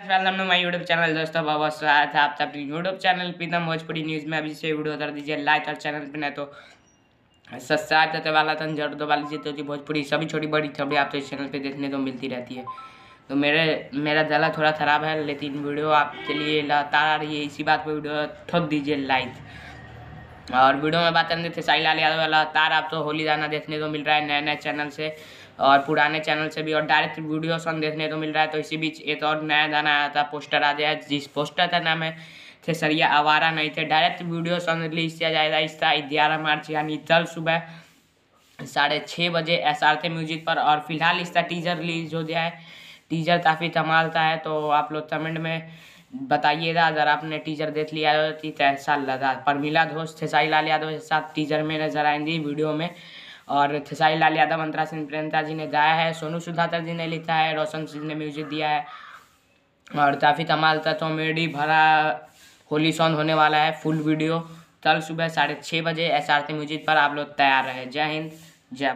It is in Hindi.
Welcome to my YouTube channel दोस्तों, बहुत स्वागत है आप सबके YouTube channel Pritam Bhojpuri news में। अभी से वीडियो कर दीजिए लाइक और चैनल पे नहीं तो सब्सक्राइब करते वाला तो जरूर दबा लीजिए। तो भोजपुरी सभी छोटी बड़ी खबरें आप तो इस चैनल पे देखने को मिलती रहती है। तो मेरा गला थोड़ा ख़राब है, लेकिन वीडियो आपके लिए लगातार आ रही है, इसी बात पर वीडियो ठोक दीजिए लाइक। और वीडियो में बात करते थे साई लाल यादव लगातार आप तो होली गाना देखने को मिल रहा है नए नए चैनल से और पुराने चैनल से भी, और डायरेक्ट वीडियो सॉन्ग देखने को मिल रहा है। तो इसी बीच एक और नया गाना आया था, पोस्टर आ गया, जिस पोस्टर का नाम है खेसरिया आवारा नहीं थे। डायरेक्ट वीडियो सॉन्ग रिलीज किया जाएगा इसका 11 मार्च यानी कल सुबह 6:30 बजे SRK म्यूजिक पर। और फिलहाल इसका टीजर रिलीज हो गया है। टीजर काफ़ी कमाल का है, तो आप लोग कमेंट में बताइएगा अगर आपने टीजर देख लिया हो कि कैसा लगा। परमिला घोष खेसारी लाल यादव के साथ टीजर में नजर आएंगी वीडियो में। और खेसारी लाल यादव, अंतरा सिंह, प्रियंका जी ने गाया है, सोनू सुधाकर जी ने लिखा है, रोशन सिंह ने म्यूजिक दिया है। और काफ़ी कमाल का कॉमेडी भरा होली सॉन्ग होने वाला है। फुल वीडियो कल सुबह 6:30 बजे SRK म्यूजिक पर। आप लोग तैयार रहे। जय हिंद, जय